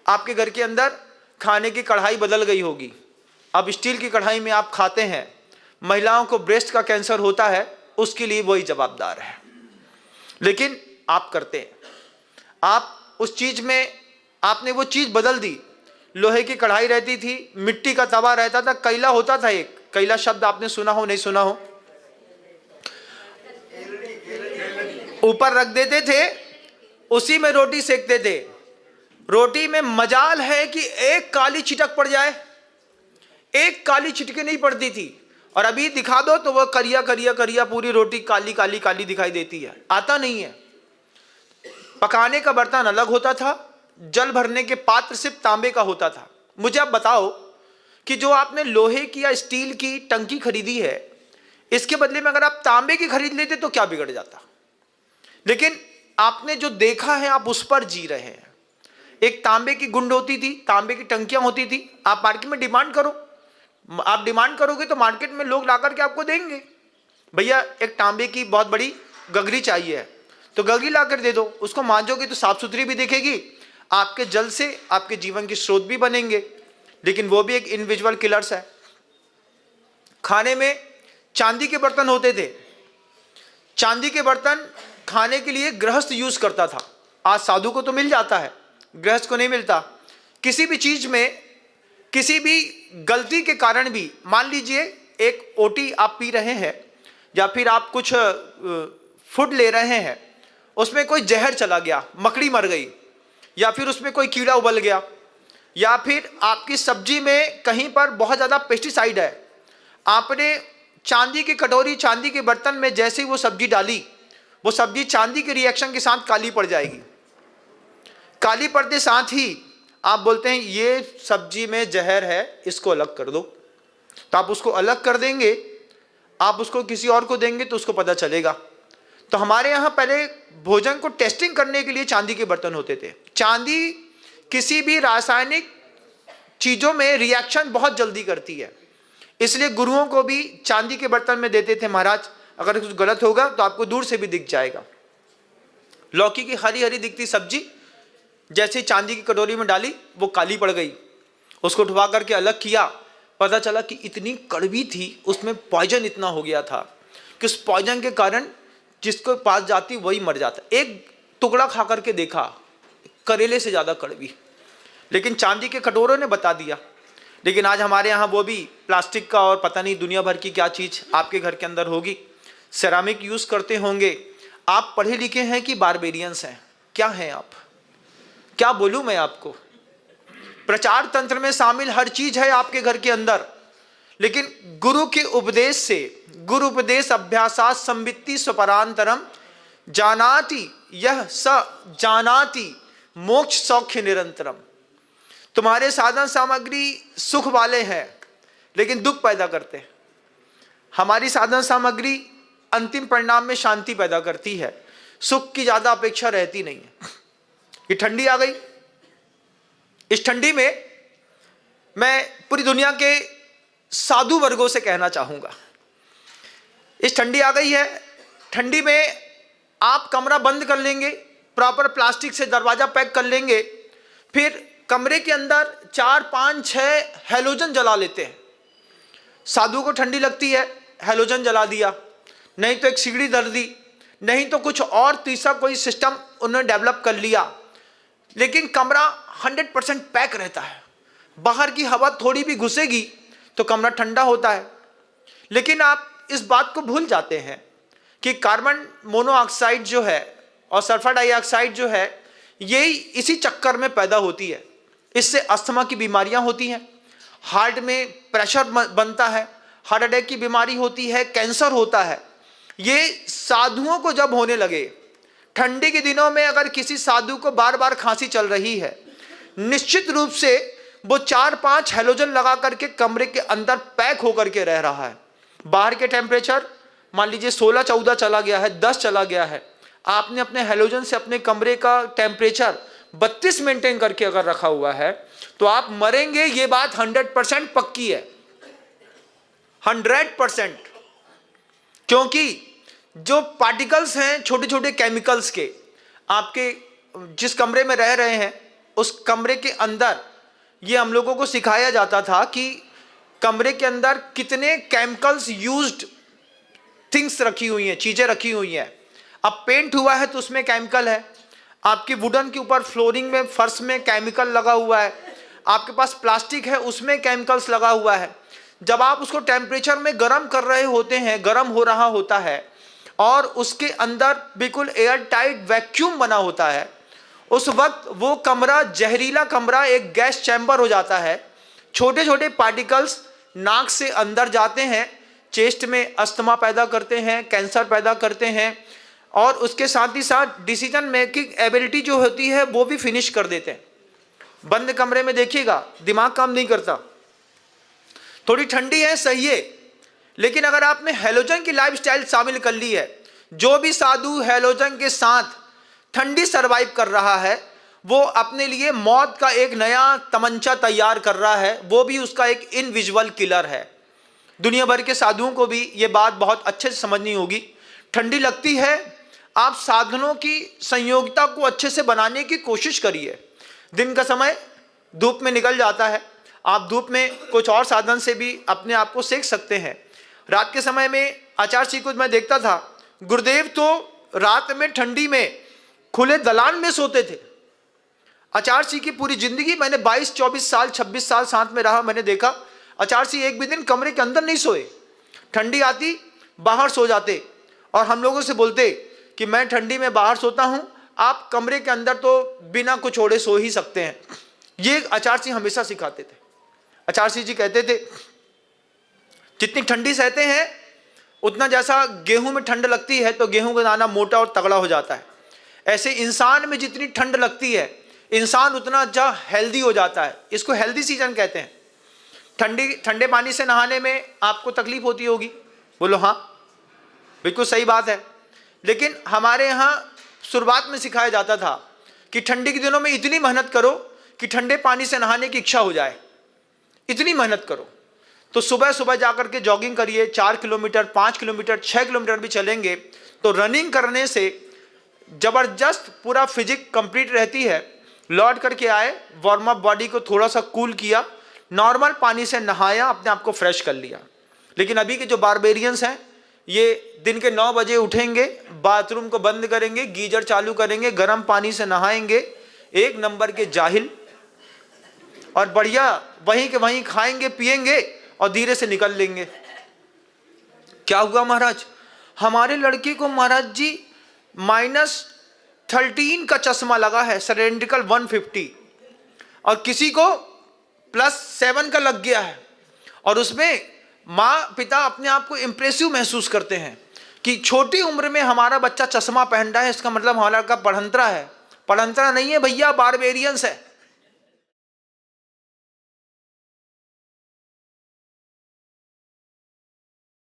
आपके घर के अंदर खाने की कढ़ाई बदल गई होगी, अब स्टील की कढ़ाई में आप खाते हैं। महिलाओं को ब्रेस्ट का कैंसर होता है, उसके लिए वही जवाबदार है, लेकिन आप करते हैं। आप उस चीज में आपने वो चीज बदल दी। लोहे की कढ़ाई रहती थी, मिट्टी का तवा रहता था, कैला होता था, एक कैला शब्द आपने सुना हो नहीं सुना हो, ऊपर रख देते थे, उसी में रोटी सेकते थे। रोटी में मजाल है कि एक काली छिटक पड़ जाए, एक काली छिटके नहीं पड़ती थी। और अभी दिखा दो तो वह करिया करिया करिया पूरी रोटी काली काली काली दिखाई देती है, आता नहीं है। पकाने का बर्तन अलग होता था, जल भरने के पात्र सिर्फ तांबे का होता था। मुझे आप बताओ कि जो आपने लोहे की या स्टील की टंकी खरीदी है, इसके बदले में अगर आप तांबे की खरीद लेते तो क्या बिगड़ जाता। लेकिन आपने जो देखा है आप उस पर जी रहे हैं। एक तांबे की गुंड होती थी, तांबे की टंकियां होती थी। आप मार्केट में डिमांड करो, आप डिमांड करोगे तो मार्केट में लोग ला करके आपको देंगे। भैया एक तांबे की बहुत बड़ी गगरी चाहिए है, तो गगरी ला कर दे दो, उसको मांजोगे तो साफ सुथरी भी दिखेगी, आपके जल से आपके जीवन के स्रोत भी बनेंगे। लेकिन वो भी एक इनविजुअल किलर्स है। खाने में चांदी के बर्तन होते थे। चांदी के बर्तन खाने के लिए गृहस्थ यूज करता था। आज साधु को तो मिल जाता है, गृहस्थ को नहीं मिलता। किसी भी चीज में किसी भी गलती के कारण भी, मान लीजिए एक ओटी आप पी रहे हैं या फिर आप कुछ फूड ले रहे हैं, उसमें कोई जहर चला गया, मकड़ी मर गई, या फिर उसमें कोई कीड़ा उबल गया, या फिर आपकी सब्जी में कहीं पर बहुत ज़्यादा पेस्टिसाइड है, आपने चांदी की कटोरी, चांदी के बर्तन में जैसे ही वो सब्जी डाली, वो सब्जी चांदी के रिएक्शन के साथ काली पड़ जाएगी। काली पड़ते साथ ही आप बोलते हैं ये सब्जी में जहर है, इसको अलग कर दो। तो आप उसको अलग कर देंगे, आप उसको किसी और को देंगे तो उसको पता चलेगा। तो हमारे यहाँ पहले भोजन को टेस्टिंग करने के लिए चांदी के बर्तन होते थे। चांदी किसी भी रासायनिक चीज़ों में रिएक्शन बहुत जल्दी करती है, इसलिए गुरुओं को भी चांदी के बर्तन में देते थे। महाराज अगर कुछ गलत होगा तो आपको दूर से भी दिख जाएगा। लौकी की हरी हरी दिखती सब्जी जैसे चांदी की कटोरी में डाली, वो काली पड़ गई। उसको उठवा करके अलग किया, पता चला कि इतनी कड़वी थी, उसमें पॉइजन इतना हो गया था कि उस पॉइजन के कारण जिसको पास जाती वही मर जाता। एक टुकड़ा खा करके देखा, करेले से ज़्यादा कड़वी, लेकिन चांदी के कटोरों ने बता दिया। लेकिन आज हमारे यहाँ वो भी प्लास्टिक का और पता नहीं दुनिया भर की क्या चीज़ आपके घर के अंदर होगी, सेरामिक यूज़ करते होंगे। आप पढ़े लिखे हैं कि बारबेरियंस हैं? क्या हैं आप? क्या बोलूं मैं आपको? प्रचार तंत्र में शामिल हर चीज है आपके घर के अंदर, लेकिन गुरु के उपदेश से, गुरु उपदेश अभ्यासात संवित्ति स्वपरांतरम जानाति यह स जानाति मोक्ष सौख्य निरंतरम। तुम्हारे साधन सामग्री सुख वाले हैं लेकिन दुख पैदा करते हैं। हमारी साधन सामग्री अंतिम परिणाम में शांति पैदा करती है, सुख की ज्यादा अपेक्षा रहती नहीं है। ये ठंडी आ गई, इस ठंडी में मैं पूरी दुनिया के साधु वर्गों से कहना चाहूंगा, इस ठंडी आ गई है, ठंडी में आप कमरा बंद कर लेंगे, प्रॉपर प्लास्टिक से दरवाजा पैक कर लेंगे, फिर कमरे के अंदर 4, 5, 6 हैलोजन जला लेते हैं। साधु को ठंडी लगती है, हैलोजन जला दिया, नहीं तो एक सिगड़ी धर दी, नहीं तो कुछ और तीसरा कोई सिस्टम उन्होंने डेवलप कर लिया, लेकिन कमरा 100% पैक रहता है। बाहर की हवा थोड़ी भी घुसेगी तो कमरा ठंडा होता है। लेकिन आप इस बात को भूल जाते हैं कि कार्बन मोनोऑक्साइड जो है और सल्फर डाइऑक्साइड जो है, यही इसी चक्कर में पैदा होती है। इससे अस्थमा की बीमारियां होती हैं, हार्ट में प्रेशर बनता है, हार्ट अटैक की बीमारी होती है, कैंसर होता है। ये साधुओं को जब होने लगे, ठंडी के दिनों में अगर किसी साधु को बार बार खांसी चल रही है, निश्चित रूप से वो 4-5 हैलोजन लगा करके कमरे के अंदर पैक होकर के रह रहा है। बाहर के टेम्परेचर मान लीजिए 16-14 चला गया है, 10 चला गया है, आपने अपने हैलोजन से अपने कमरे का टेम्परेचर 32 मेंटेन करके अगर रखा हुआ है तो आप मरेंगे, ये बात 100% पक्की है, 100%। क्योंकि जो पार्टिकल्स हैं छोटे छोटे केमिकल्स के, आपके जिस कमरे में रह रहे हैं उस कमरे के अंदर ये हम लोगों को सिखाया जाता था कि कमरे के अंदर कितने केमिकल्स यूज्ड थिंग्स रखी हुई हैं, चीजें रखी हुई हैं। अब पेंट हुआ है तो उसमें केमिकल है, आपकी वुडन के ऊपर फ्लोरिंग में फर्श में केमिकल लगा हुआ है, आपके पास प्लास्टिक है उसमें केमिकल्स लगा हुआ है। जब आप उसको टेम्परेचर में गर्म कर रहे होते हैं, गर्म हो रहा होता है और उसके अंदर बिल्कुल एयर टाइट वैक्यूम बना होता है, उस वक्त वो कमरा जहरीला कमरा एक गैस चैम्बर हो जाता है। छोटे छोटे पार्टिकल्स नाक से अंदर जाते हैं, चेस्ट में अस्थमा पैदा करते हैं, कैंसर पैदा करते हैं और उसके साथ ही साथ डिसीजन मेकिंग एबिलिटी जो होती है वो भी फिनिश कर देते हैं। बंद कमरे में देखिएगा दिमाग काम नहीं करता। थोड़ी ठंडी है सही है, लेकिन अगर आपने हैलोजन की लाइफस्टाइल शामिल कर ली है, जो भी साधु हैलोजन के साथ ठंडी सरवाइव कर रहा है वो अपने लिए मौत का एक नया तमंचा तैयार कर रहा है, वो भी उसका एक इनविजुअल किलर है। दुनिया भर के साधुओं को भी ये बात बहुत अच्छे से समझनी होगी। ठंडी लगती है, आप साधनों की संयोगिता को अच्छे से बनाने की कोशिश करिए। दिन का समय धूप में निकल जाता है, आप धूप में कुछ और साधन से भी अपने आप को सेक सकते हैं। रात के समय में आचार्य जी को मैं देखता था, गुरुदेव तो रात में ठंडी में खुले दलान में सोते थे। आचार्य जी की पूरी जिंदगी मैंने 22-24 साल 26 साल साथ में रहा, मैंने देखा आचार्य जी एक भी दिन कमरे के अंदर नहीं सोए। ठंडी आती बाहर सो जाते और हम लोगों से बोलते कि मैं ठंडी में बाहर सोता हूं, आप कमरे के अंदर तो बिना कुछ ओढ़े सो ही सकते हैं। ये आचार्य जी हमेशा सिखाते थे। आचार्य जी कहते थे जितनी ठंडी सहते हैं उतना, जैसा गेहूं में ठंड लगती है तो गेहूं का दाना मोटा और तगड़ा हो जाता है, ऐसे इंसान में जितनी ठंड लगती है इंसान उतना अच्छा हेल्दी हो जाता है। इसको हेल्दी सीजन कहते हैं। ठंडे पानी से नहाने में आपको तकलीफ होती होगी, बोलो हाँ, बिल्कुल सही बात है। लेकिन हमारे यहाँ शुरुआत में सिखाया जाता था कि ठंडी के दिनों में इतनी मेहनत करो कि ठंडे पानी से नहाने की इच्छा हो जाए, इतनी मेहनत करो। तो सुबह सुबह जाकर के जॉगिंग करिए, 4 किलोमीटर 5 किलोमीटर 6 किलोमीटर भी चलेंगे तो रनिंग करने से जबरदस्त पूरा फिजिक कंप्लीट रहती है। लौट करके आए, वार्म अप बॉडी को थोड़ा सा कूल किया, नॉर्मल पानी से नहाया, अपने आप को फ्रेश कर लिया। लेकिन अभी के जो बारबेरियंस हैं ये दिन के 9 बजे उठेंगे, बाथरूम को बंद करेंगे, गीजर चालू करेंगे, गर्म पानी से नहाएंगे, एक नंबर के जाहिल, और बढ़िया वहीं के वहीं खाएंगे पिएंगे और धीरे से निकल लेंगे। क्या हुआ महाराज, हमारे लड़के को महाराज जी -13 का चश्मा लगा है, सिलेंड्रिकल 150, और किसी को +7 का लग गया है। और उसमें माँ पिता अपने आप को इंप्रेसिव महसूस करते हैं कि छोटी उम्र में हमारा बच्चा चश्मा पहन रहा है, इसका मतलब हमारा लड़का पढ़ंतरा है। पढ़ंतरा नहीं है भैया, बारबेरियंस है।